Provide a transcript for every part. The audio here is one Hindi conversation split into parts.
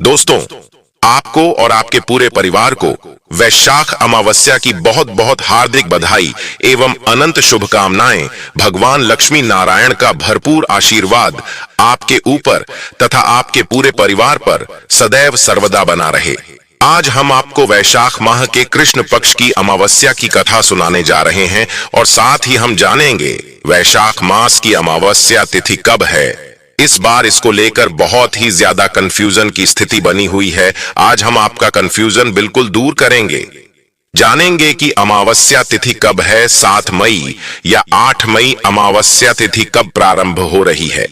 दोस्तों, आपको और आपके पूरे परिवार को वैशाख अमावस्या की बहुत बहुत हार्दिक बधाई एवं अनंत शुभकामनाएं। भगवान लक्ष्मी नारायण का भरपूर आशीर्वाद आपके ऊपर तथा आपके पूरे परिवार पर सदैव सर्वदा बना रहे। आज हम आपको वैशाख माह के कृष्ण पक्ष की अमावस्या की कथा सुनाने जा रहे हैं और साथ ही हम जानेंगे वैशाख मास की अमावस्या तिथि कब है। इस बार इसको लेकर बहुत ही ज्यादा कंफ्यूजन की स्थिति बनी हुई है। आज हम आपका कंफ्यूजन बिल्कुल दूर करेंगे। जानेंगे कि अमावस्या तिथि कब है, 7 मई या 8 मई अमावस्या तिथि कब प्रारंभ हो रही है,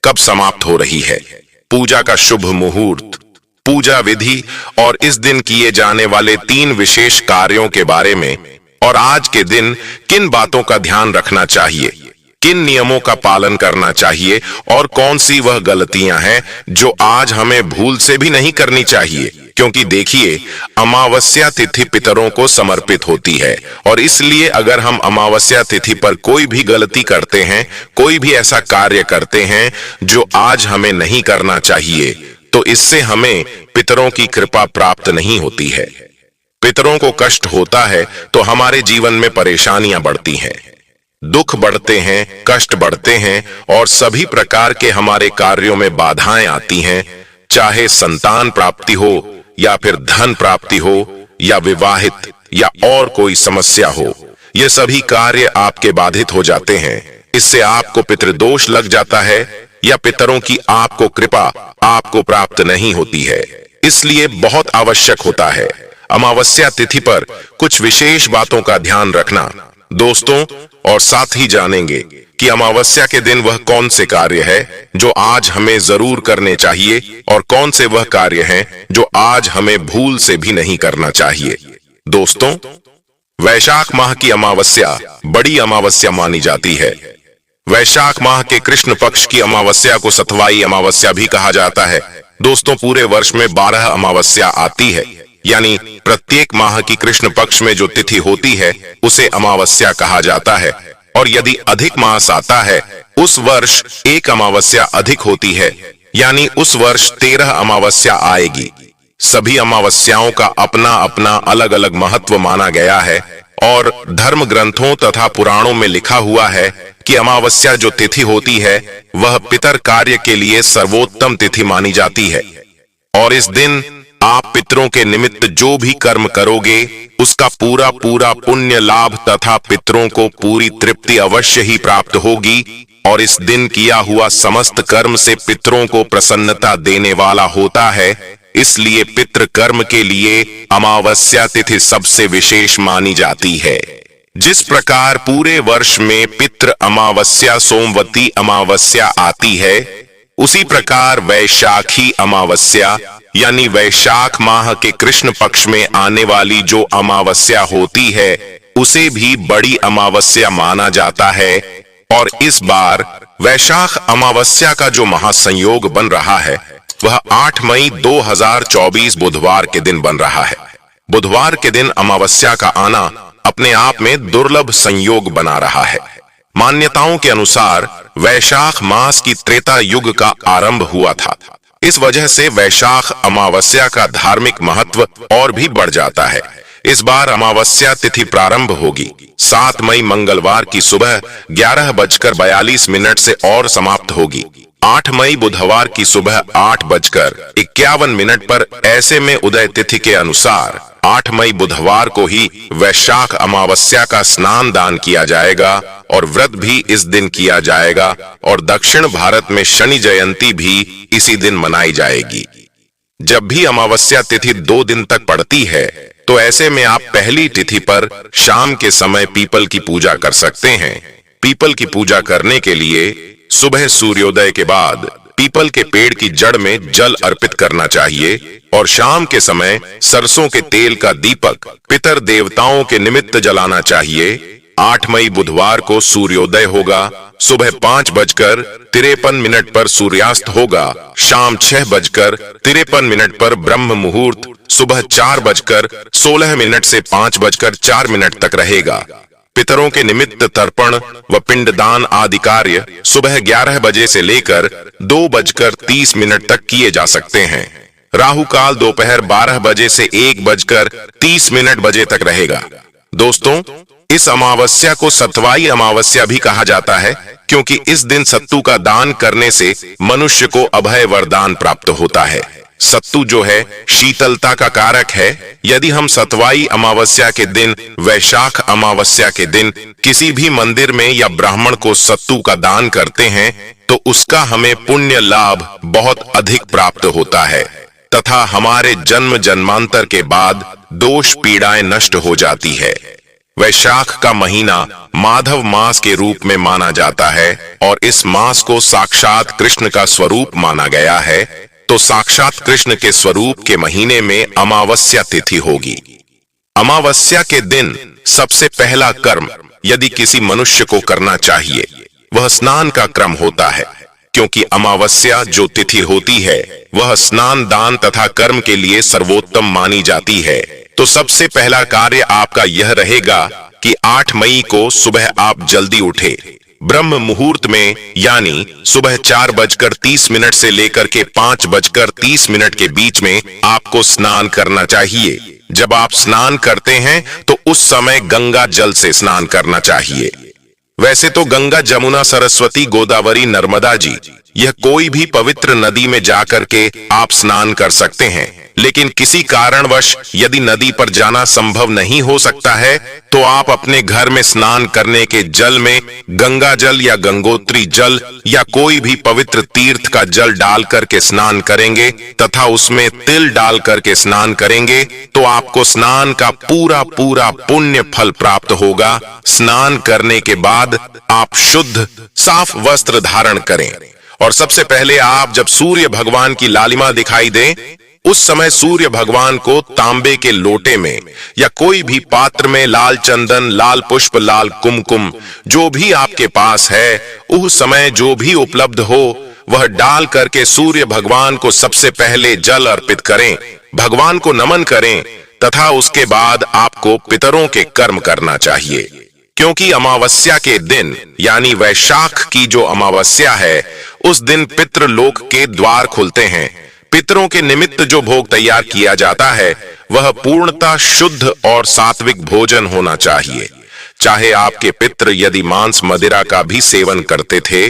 कब समाप्त हो रही है, पूजा का शुभ मुहूर्त, पूजा विधि और इस दिन किए जाने वाले 3 विशेष कार्यों के बारे में, और आज के दिन किन बातों का ध्यान रखना चाहिए, किन नियमों का पालन करना चाहिए और कौन सी वह गलतियां हैं जो आज हमें भूल से भी नहीं करनी चाहिए। क्योंकि देखिए, अमावस्या तिथि पितरों को समर्पित होती है और इसलिए अगर हम अमावस्या तिथि पर कोई भी गलती करते हैं, कोई भी ऐसा कार्य करते हैं जो आज हमें नहीं करना चाहिए, तो इससे हमें पितरों की कृपा प्राप्त नहीं होती है। पितरों को कष्ट होता है तो हमारे जीवन में परेशानियां बढ़ती हैं, दुख बढ़ते हैं, कष्ट बढ़ते हैं और सभी प्रकार के हमारे कार्यों में बाधाएं आती हैं। चाहे संतान प्राप्ति हो या फिर धन प्राप्ति हो या विवाहित या और कोई समस्या हो, ये सभी कार्य आपके बाधित हो जाते हैं। इससे आपको पितृदोष लग जाता है या पितरों की आपको कृपा आपको प्राप्त नहीं होती है। इसलिए बहुत आवश्यक होता है अमावस्या तिथि पर कुछ विशेष बातों का ध्यान रखना। दोस्तों, और साथ ही जानेंगे कि अमावस्या के दिन वह कौन से कार्य है जो आज हमें जरूर करने चाहिए और कौन से वह कार्य हैं जो आज हमें भूल से भी नहीं करना चाहिए। दोस्तों, वैशाख माह की अमावस्या बड़ी अमावस्या मानी जाती है। वैशाख माह के कृष्ण पक्ष की अमावस्या को सतवाई अमावस्या भी कहा जाता है। दोस्तों, पूरे वर्ष में 12 अमावस्या आती है, यानी प्रत्येक माह की कृष्ण पक्ष में जो तिथि होती है उसे अमावस्या कहा जाता है। और यदि अधिक मास आता है, उस वर्ष एक अमावस्या अधिक होती है, यानी उस वर्ष 13 अमावस्या आएगी। सभी अमावस्याओं का अपना अपना अलग अलग महत्व माना गया है और धर्म ग्रंथों तथा पुराणों में लिखा हुआ है कि अमावस्या जो तिथि होती है वह पितर कार्य के लिए सर्वोत्तम तिथि मानी जाती है और इस दिन आप पितरों के निमित्त जो भी कर्म करोगे उसका पूरा पूरा पुण्य लाभ तथा पितरों को पूरी तृप्ति अवश्य ही प्राप्त होगी। और इस दिन किया हुआ समस्त कर्म से पितरों को प्रसन्नता देने वाला होता है। इसलिए पितृ कर्म के लिए अमावस्या तिथि सबसे विशेष मानी जाती है। जिस प्रकार पूरे वर्ष में पितृ अमावस्या सोमवती अमावस्या आती है, उसी प्रकार वैशाखी अमावस्या यानी वैशाख माह के कृष्ण पक्ष में आने वाली जो अमावस्या होती है उसे भी बड़ी अमावस्या माना जाता है। और इस बार वैशाख अमावस्या का जो महासंयोग बन रहा है वह 8 मई 2024 बुधवार के दिन बन रहा है। बुधवार के दिन अमावस्या का आना अपने आप में दुर्लभ संयोग बना रहा है। मान्यताओं के अनुसार वैशाख मास की त्रेता युग का आरंभ हुआ था। इस वजह से वैशाख अमावस्या का धार्मिक महत्व और भी बढ़ जाता है। इस बार अमावस्या तिथि प्रारंभ होगी 7 मई मंगलवार की सुबह 11:42 से और समाप्त होगी 8 मई बुधवार की सुबह 8:51 पर। ऐसे में उदय तिथि के अनुसार 8 मई बुधवार को ही वैशाख अमावस्या का स्नान दान किया जाएगा और व्रत भी इस दिन किया जाएगा और दक्षिण भारत में शनि जयंती भी इसी दिन मनाई जाएगी। जब भी अमावस्या तिथि 2 दिन तक पड़ती है तो ऐसे में आप पहली तिथि पर शाम के समय पीपल की पूजा कर सकते हैं। पीपल की पूजा करने के लिए सुबह सूर्योदय के बाद पीपल के पेड़ की जड़ में जल अर्पित करना चाहिए और शाम के समय सरसों के तेल का दीपक पितर देवताओं के निमित्त जलाना चाहिए। 8 मई बुधवार को सूर्योदय होगा, सुबह 5:53 पर सूर्यास्त होगा, शाम 6:53 पर ब्रह्म मुहूर्त, सुबह 4:16 से 5:04 तक रहेगा। पितरों के निमित्त तर्पण व पिंडदान आदि कार्य सुबह 11 बजे से लेकर 2:30 तक किए जा सकते हैं। राहु काल दोपहर 12 बजे से 1:30 बजे तक रहेगा। दोस्तों, इस अमावस्या को सतवाई अमावस्या भी कहा जाता है, क्योंकि इस दिन सत्तू का दान करने से मनुष्य को अभय वरदान प्राप्त होता है। सत्तू जो है शीतलता का कारक है। यदि हम सतवाई अमावस्या के दिन, वैशाख अमावस्या के दिन किसी भी मंदिर में या ब्राह्मण को सत्तू का दान करते हैं तो उसका हमें पुण्य लाभ बहुत अधिक प्राप्त होता है तथा हमारे जन्म जन्मांतर के बाद दोष पीड़ाएं नष्ट हो जाती है। वैशाख का महीना माधव मास के रूप में माना जाता है और इस मास को साक्षात कृष्ण का स्वरूप माना गया है, तो साक्षात कृष्ण के स्वरूप के महीने में अमावस्या तिथि होगी। अमावस्या के दिन सबसे पहला कर्म यदि किसी मनुष्य को करना चाहिए वह स्नान का क्रम होता है, क्योंकि अमावस्या जो तिथि होती है वह स्नान दान तथा कर्म के लिए सर्वोत्तम मानी जाती है। तो सबसे पहला कार्य आपका यह रहेगा कि 8 मई को सुबह आप जल्दी उठे। ब्रह्म मुहूर्त में यानी सुबह 4:30 से लेकर के 5:30 के बीच में आपको स्नान करना चाहिए। जब आप स्नान करते हैं तो उस समय गंगा जल से स्नान करना चाहिए। वैसे तो गंगा, जमुना, सरस्वती, गोदावरी, नर्मदा जी, यह कोई भी पवित्र नदी में जाकर के आप स्नान कर सकते हैं, लेकिन किसी कारणवश यदि नदी पर जाना संभव नहीं हो सकता है तो आप अपने घर में स्नान करने के जल में गंगा जल या गंगोत्री जल या कोई भी पवित्र तीर्थ का जल डाल करके स्नान करेंगे तथा उसमें तिल डाल करके स्नान करेंगे तो आपको स्नान का पूरा पूरा पुण्य फल प्राप्त होगा। स्नान करने के बाद आप शुद्ध साफ वस्त्र धारण करें और सबसे पहले आप जब सूर्य भगवान की लालिमा दिखाई दे उस समय सूर्य भगवान को तांबे के लोटे में या कोई भी पात्र में लाल चंदन, लाल पुष्प, लाल कुमकुम जो भी आपके पास है उस समय जो भी उपलब्ध हो वह डाल करके सूर्य भगवान को सबसे पहले जल अर्पित करें, भगवान को नमन करें तथा उसके बाद आपको पितरों के कर्म करना चाहिए। क्योंकि अमावस्या के दिन यानी वैशाख की जो अमावस्या है उस दिन पितृलोक के द्वार खुलते हैं। पितरों के निमित्त जो भोग तैयार किया जाता है वह पूर्णतः शुद्ध और सात्विक भोजन होना चाहिए। चाहे आपके पितृ यदि मांस मदिरा का भी सेवन करते थे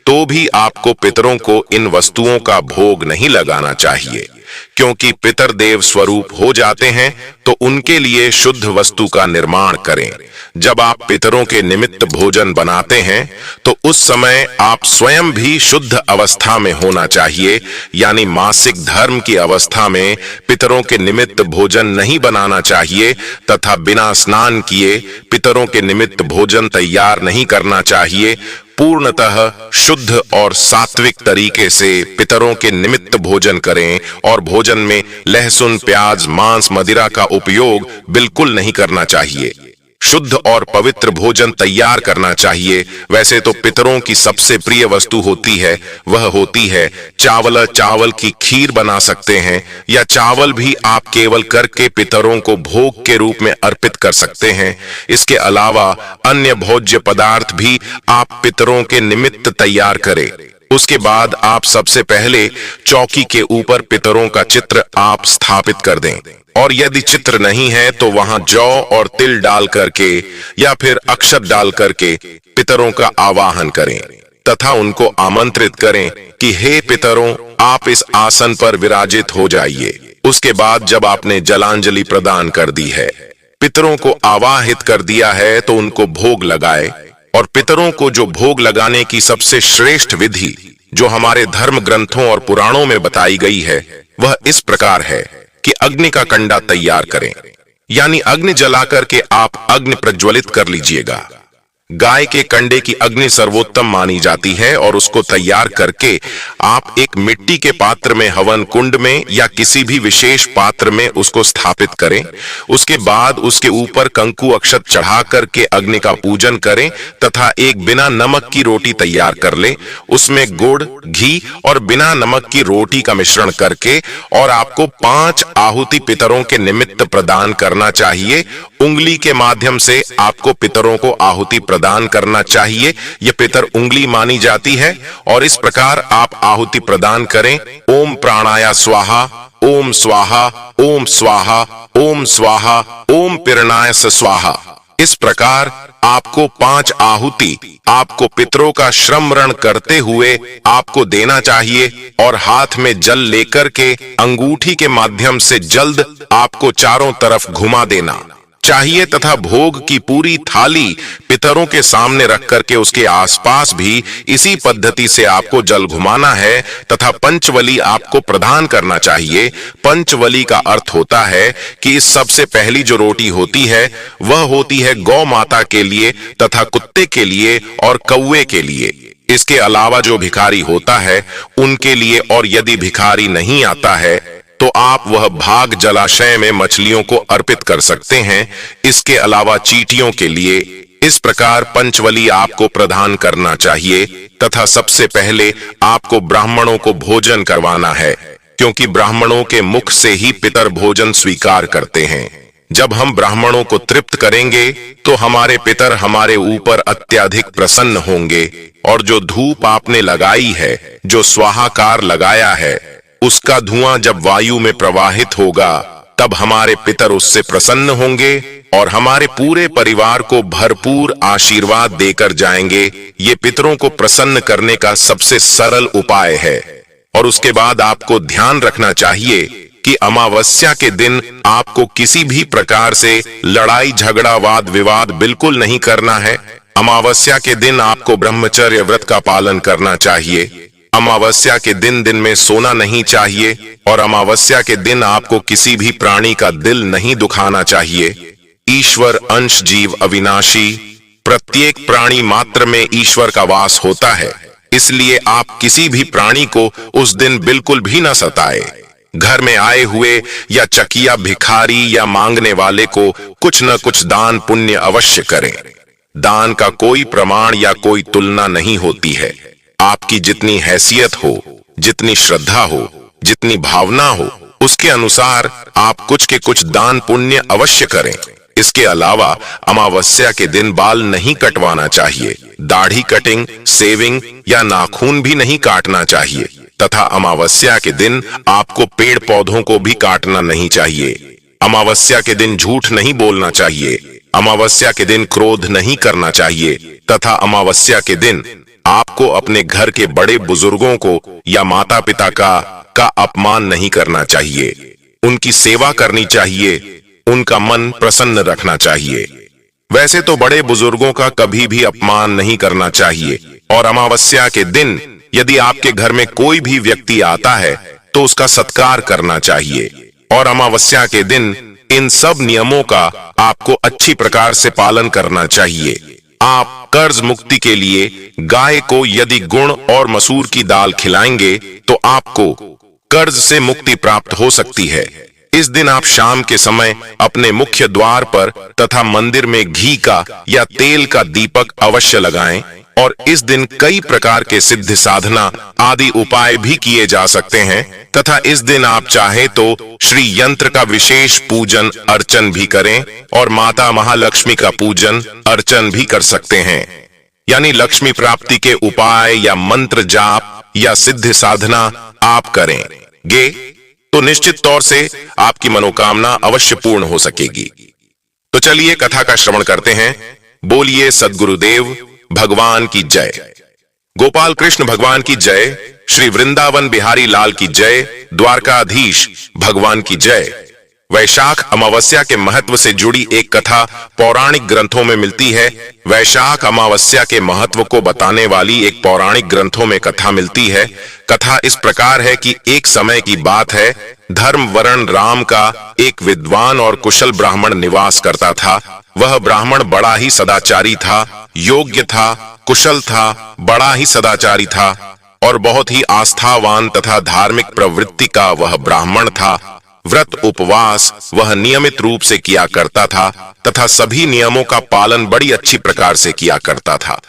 तो भी आपको पितरों को इन वस्तुओं का भोग नहीं लगाना चाहिए, क्योंकि पितर देव स्वरूप हो जाते हैं तो उनके लिए शुद्ध वस्तु का निर्माण करें। जब आप पितरों के निमित्त भोजन बनाते हैं तो उस समय आप स्वयं भी शुद्ध अवस्था में होना चाहिए, यानी मासिक धर्म की अवस्था में पितरों के निमित्त भोजन नहीं बनाना चाहिए तथा बिना स्नान किए पितरों के निमित्त भोजन तैयार नहीं करना चाहिए। पूर्णतः शुद्ध और सात्विक तरीके से पितरों के निमित्त भोजन करें और भोजन में लहसुन, प्याज, मांस, मदिरा का उपयोग बिल्कुल नहीं करना चाहिए। शुद्ध और पवित्र भोजन तैयार करना चाहिए। वैसे तो पितरों की सबसे प्रिय वस्तु होती है वह होती है चावल। चावल की खीर बना सकते हैं या चावल भी आप केवल करके पितरों को भोग के रूप में अर्पित कर सकते हैं। इसके अलावा अन्य भोज्य पदार्थ भी आप पितरों के निमित्त तैयार करें। उसके बाद आप सबसे पहले चौकी के ऊपर पितरों का चित्र आप स्थापित कर दें और यदि चित्र नहीं है तो वहां जौ और तिल डाल करके या फिर अक्षत डाल करके पितरों का आवाहन करें तथा उनको आमंत्रित करें कि हे पितरों, आप इस आसन पर विराजित हो जाइए। उसके बाद जब आपने जलांजलि प्रदान कर दी है, पितरों को आवाहित कर दिया है, तो उनको भोग लगाए। और पितरों को जो भोग लगाने की सबसे श्रेष्ठ विधि जो हमारे धर्म ग्रंथों और पुराणों में बताई गई है वह इस प्रकार है कि अग्नि का कंडा तैयार करें, यानी अग्नि जलाकर के आप अग्नि प्रज्वलित कर लीजिएगा। गाय के कंडे की अग्नि सर्वोत्तम मानी जाती है और उसको तैयार करके आप एक मिट्टी के पात्र में, हवन कुंड में या किसी भी विशेष पात्र में उसको स्थापित करें। उसके बाद उसके ऊपर कंकु अक्षत चढ़ा करके अग्नि का पूजन करें तथा एक बिना नमक की रोटी तैयार कर लें। उसमें गुड़, घी और बिना नमक की रोटी का मिश्रण करके और आपको 5 आहुति पितरों के निमित्त प्रदान करना चाहिए। उंगली के माध्यम से आपको पितरों को आहुति प्रदान करना चाहिए। यह पितर उंगली मानी जाती है और इस प्रकार आप आहुति प्रदान करें। ओम प्राणाया स्वाहा, ओम स्वाहा, ओम स्वाहा, ओम स्वाहा, ओम पिरणाय स्वाहा। इस प्रकार आपको 5 आहुति आपको पितरों का श्रम ऋण करते हुए आपको देना चाहिए और हाथ में जल लेकर के अंगूठी के माध्यम से जल्द आपको चारों तरफ घुमा देना चाहिए तथा भोग की पूरी थाली पितरों के सामने रख करके उसके आसपास भी इसी पद्धति से आपको जल घुमाना है तथा पंचवली आपको प्रदान करना चाहिए। पंचवली का अर्थ होता है कि इस सबसे पहली जो रोटी होती है वह होती है गौ माता के लिए तथा कुत्ते के लिए और कौवे के लिए। इसके अलावा जो भिखारी होता है उनके लिए, और यदि भिखारी नहीं आता है तो आप वह भाग जलाशय में मछलियों को अर्पित कर सकते हैं। इसके अलावा चींटियों के लिए। इस प्रकार पंचवली आपको प्रदान करना चाहिए तथा सबसे पहले आपको ब्राह्मणों को भोजन करवाना है, क्योंकि ब्राह्मणों के मुख से ही पितर भोजन स्वीकार करते हैं। जब हम ब्राह्मणों को तृप्त करेंगे तो हमारे पितर हमारे ऊपर अत्यधिक प्रसन्न होंगे, और जो धूप आपने लगाई है, जो स्वाहाकार लगाया है, उसका धुआं जब वायु में प्रवाहित होगा तब हमारे पितर उससे प्रसन्न होंगे और हमारे पूरे परिवार को भरपूर आशीर्वाद देकर जाएंगे। ये पितरों को प्रसन्न करने का सबसे सरल उपाय है। और उसके बाद आपको ध्यान रखना चाहिए कि अमावस्या के दिन आपको किसी भी प्रकार से लड़ाई झगड़ा वाद विवाद बिल्कुल नहीं करना है। अमावस्या के दिन आपको ब्रह्मचर्य व्रत का पालन करना चाहिए। अमावस्या के दिन दिन में सोना नहीं चाहिए, और अमावस्या के दिन आपको किसी भी प्राणी का दिल नहीं दुखाना चाहिए। ईश्वर अंश जीव अविनाशी, प्रत्येक प्राणी मात्र में ईश्वर का वास होता है, इसलिए आप किसी भी प्राणी को उस दिन बिल्कुल भी न सताए। घर में आए हुए या चकिया भिखारी या मांगने वाले को कुछ न कुछ दान पुण्य अवश्य करें। दान का कोई प्रमाण या कोई तुलना नहीं होती है। आपकी जितनी हैसियत हो, जितनी श्रद्धा हो, जितनी भावना हो, उसके अनुसार आप कुछ के कुछ दान पुण्य अवश्य करें। इसके अलावा अमावस्या के दिन बाल नहीं कटवाना चाहिए, दाढ़ी कटिंग, सेविंग या नाखून भी नहीं काटना चाहिए, तथा अमावस्या के दिन आपको पेड़ पौधों को भी काटना नहीं चाहिए। अमावस्या के दिन झूठ नहीं बोलना चाहिए। अमावस्या के दिन क्रोध नहीं करना चाहिए, तथा अमावस्या के दिन आपको अपने घर के बड़े बुजुर्गों को या माता पिता का अपमान नहीं करना चाहिए। उनकी सेवा करनी चाहिए, उनका मन प्रसन्न रखना चाहिए। वैसे तो बड़े बुजुर्गों का कभी भी अपमान नहीं करना चाहिए, और अमावस्या के दिन यदि आपके घर में कोई भी व्यक्ति आता है तो उसका सत्कार करना चाहिए। और अमावस्या के दिन इन सब नियमों का आपको अच्छी प्रकार से पालन करना चाहिए। आप कर्ज मुक्ति के लिए गाय को यदि गुड़ और मसूर की दाल खिलाएंगे तो आपको कर्ज से मुक्ति प्राप्त हो सकती है। इस दिन आप शाम के समय अपने मुख्य द्वार पर तथा मंदिर में घी का या तेल का दीपक अवश्य लगाएं, और इस दिन कई प्रकार के सिद्ध साधना आदि उपाय भी किए जा सकते हैं, तथा इस दिन आप चाहे तो श्री यंत्र का विशेष पूजन अर्चन भी करें और माता महालक्ष्मी का पूजन अर्चन भी कर सकते हैं। यानी लक्ष्मी प्राप्ति के उपाय या मंत्र जाप या सिद्ध साधना आप करेंगे तो निश्चित तौर से आपकी मनोकामना अवश्य पूर्ण हो सकेगी। तो चलिए कथा का श्रवण करते हैं। बोलिए सद्गुरुदेव भगवान की जय, गोपाल कृष्ण भगवान की जय, श्री वृंदावन बिहारी लाल की जय, द्वारकाधीश भगवान की जय। वैशाख अमावस्या के महत्व से जुड़ी एक कथा पौराणिक ग्रंथों में मिलती है। वैशाख अमावस्या के महत्व को बताने वाली एक पौराणिक ग्रंथों में कथा मिलती है। कथा इस प्रकार है कि एक समय की बात है, धर्म वर्ण राम का एक विद्वान और कुशल ब्राह्मण निवास करता था। वह ब्राह्मण बड़ा ही सदाचारी था, योग्य था, कुशल था, बड़ा ही सदाचारी था और बहुत ही आस्थावान तथा धार्मिक प्रवृत्ति का वह ब्राह्मण था। व्रत उपवास वह नियमित रूप से किया करता था तथा सभी नियमों का पालन बड़ी अच्छी प्रकार से किया करता था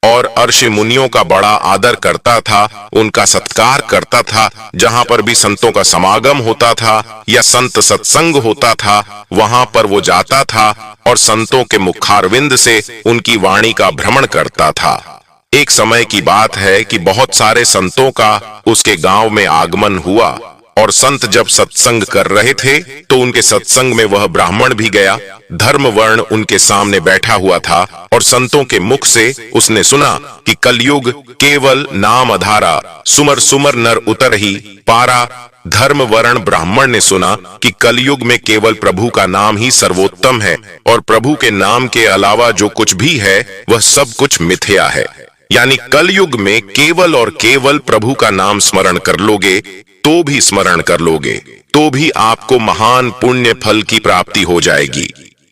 और ऋषि मुनियों का बड़ा आदर करता था, उनका सत्कार करता था। जहां पर भी संतों का समागम होता था या संत सत्संग होता था, वहां पर वो जाता था और संतों के मुखारविंद से उनकी वाणी का भ्रमण करता था। एक समय की बात है कि बहुत सारे संतों का उसके गांव में आगमन हुआ। और संत जब सत्संग कर रहे थे तो उनके सत्संग में वह ब्राह्मण भी गया। धर्म वर्ण उनके सामने बैठा हुआ था और संतों के मुख से उसने सुना कि कलयुग केवल नाम अधारा, सुमर सुमर नर उतर ही पारा। धर्म वर्ण ब्राह्मण ने सुना कि कलयुग में केवल प्रभु का नाम ही सर्वोत्तम है और प्रभु के नाम के अलावा जो कुछ भी है वह सब कुछ मिथ्या है। यानी कलयुग में केवल और केवल प्रभु का नाम स्मरण कर लोगे तो भी स्मरण कर लोगे तो भी आपको महान पुण्य फल की प्राप्ति हो जाएगी,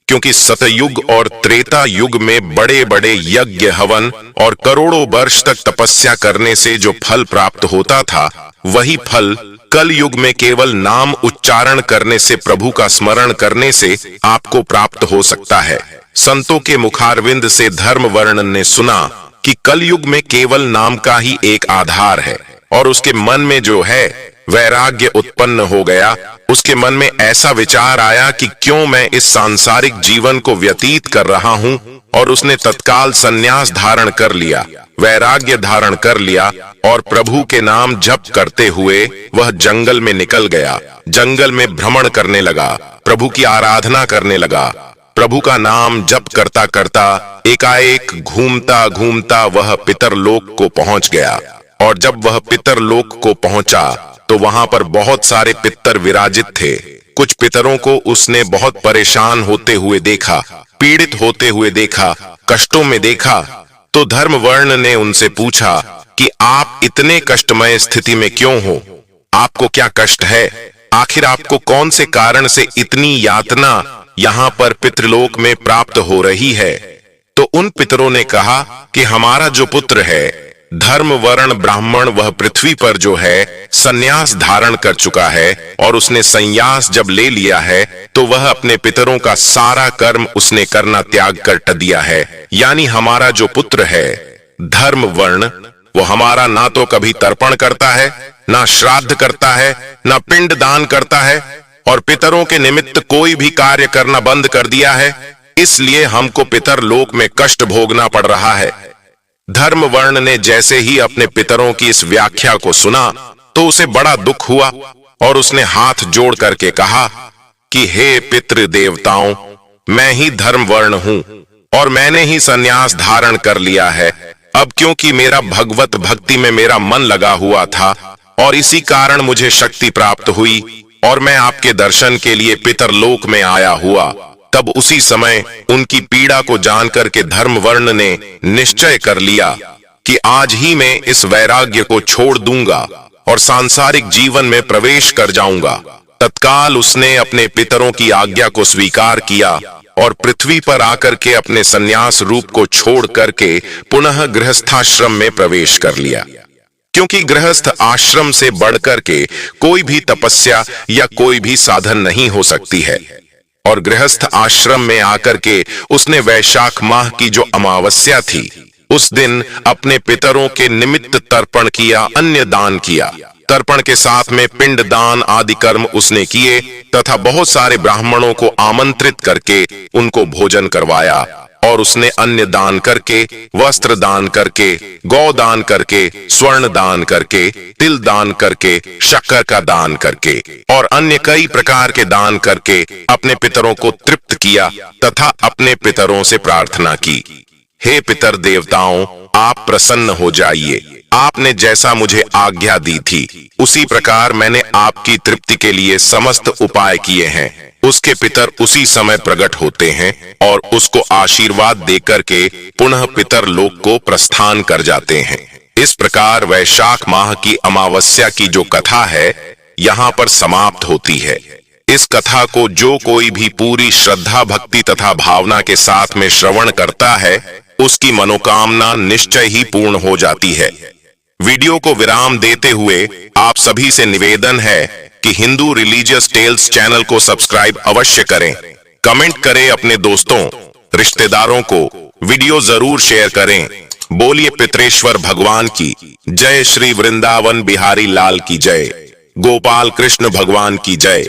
क्योंकि सतयुग और त्रेता युग में बड़े बड़े यज्ञ हवन और करोड़ों वर्ष तक तपस्या करने से जो फल प्राप्त होता था वही फल कल युग में केवल नाम उच्चारण करने से, प्रभु का स्मरण करने से आपको प्राप्त हो सकता है। संतों के मुखारविंद से धर्म वर्ण ने सुना कि कलयुग में केवल नाम का ही एक आधार है और उसके मन में जो है वैराग्य उत्पन्न हो गया। उसके मन में ऐसा विचार आया कि क्यों मैं इस सांसारिक जीवन को व्यतीत कर रहा हूँ, और उसने तत्काल संन्यास धारण कर लिया, वैराग्य धारण कर लिया और प्रभु के नाम जप करते हुए वह जंगल में निकल गया। जंगल में भ्रमण करने लगा, प्रभु की आराधना करने लगा। प्रभु का नाम जप करता करता एकाएक घूमता घूमता वह पितरलोक को पहुंच गया। और जब वह पितरलोक को पहुंचा तो वहां पर बहुत सारे पितर विराजित थे। कुछ पितरों को उसने बहुत परेशान होते हुए देखा, पीड़ित होते हुए देखा, कष्टों में देखा। तो धर्म वर्ण ने उनसे पूछा कि आप इतने कष्टमय स्थिति में क्यों हो? आपको क्या कष्ट है? आखिर आपको कौन से कारण से इतनी यातना यहाँ पर पितृलोक में प्राप्त हो रही है? तो उन पितरों ने कहा कि हमारा जो पुत्र है धर्म वर्ण ब्राह्मण, वह पृथ्वी पर जो है संन्यास धारण कर चुका है, और उसने संन्यास जब ले लिया है तो वह अपने पितरों का सारा कर्म उसने करना त्याग कर दिया है। यानी हमारा जो पुत्र है धर्म वर्ण, वो हमारा ना तो कभी तर्पण करता है, ना श्राद्ध करता है, ना पिंड दान करता है, और पितरों के निमित्त कोई भी कार्य करना बंद कर दिया है। इसलिए हमको पितर लोक में कष्ट भोगना पड़ रहा है। धर्म वर्ण ने जैसे ही अपने पितरों की इस व्याख्या को सुना तो उसे बड़ा दुख हुआ और उसने हाथ जोड़ करके कहा कि हे पितृ देवताओं, मैं ही धर्म वर्ण हूं और मैंने ही संन्यास धारण कर लिया है। अब क्योंकि मेरा भगवत भक्ति में मेरा मन लगा हुआ था और इसी कारण मुझे शक्ति प्राप्त हुई और मैं आपके दर्शन के लिए पितरलोक में आया हुआ। तब उसी समय उनकी पीड़ा को जानकर के धर्म वर्ण ने निश्चय कर लिया कि आज ही मैं इस वैराग्य को छोड़ दूंगा और सांसारिक जीवन में प्रवेश कर जाऊंगा। तत्काल उसने अपने पितरों की आज्ञा को स्वीकार किया और पृथ्वी पर आकर के अपने संन्यास रूप को छोड़ करके पुनः गृहस्थाश्रम में प्रवेश कर लिया, क्योंकि गृहस्थ आश्रम से बढ़कर के कोई भी तपस्या या कोई भी साधन नहीं हो सकती है। और गृहस्थ आश्रम में आकर के उसने वैशाख माह की जो अमावस्या थी उस दिन अपने पितरों के निमित्त तर्पण किया, अन्य दान किया। तर्पण के साथ में पिंड दान आदि कर्म उसने किए तथा बहुत सारे ब्राह्मणों को आमंत्रित करके उनको भोजन करवाया। और उसने अन्य दान करके, वस्त्र दान करके, गौ दान करके, स्वर्ण दान करके, तिल दान करके, शक्कर का दान करके और अन्य कई प्रकार के दान करके अपने पितरों को तृप्त किया तथा अपने पितरों से प्रार्थना की, हे पितर देवताओं, आप प्रसन्न हो जाइए। आपने जैसा मुझे आज्ञा दी थी उसी प्रकार मैंने आपकी तृप्ति के लिए समस्त उपाय किए हैं। उसके पितर उसी समय प्रकट होते हैं और उसको आशीर्वाद देकर के पुनः पितर लोक को प्रस्थान कर जाते हैं। इस प्रकार वैशाख माह की अमावस्या की जो कथा है यहाँ पर समाप्त होती है। इस कथा को जो कोई भी पूरी श्रद्धा भक्ति तथा भावना के साथ में श्रवण करता है उसकी मनोकामना निश्चय ही पूर्ण हो जाती है। वीडियो को विराम देते हुए आप सभी से निवेदन है कि हिंदू रिलीजियस टेल्स चैनल को सब्सक्राइब अवश्य करें, कमेंट करें, अपने दोस्तों रिश्तेदारों को वीडियो जरूर शेयर करें। बोलिए पितरेश्वर भगवान की जय, श्री वृंदावन बिहारी लाल की जय, गोपाल कृष्ण भगवान की जय।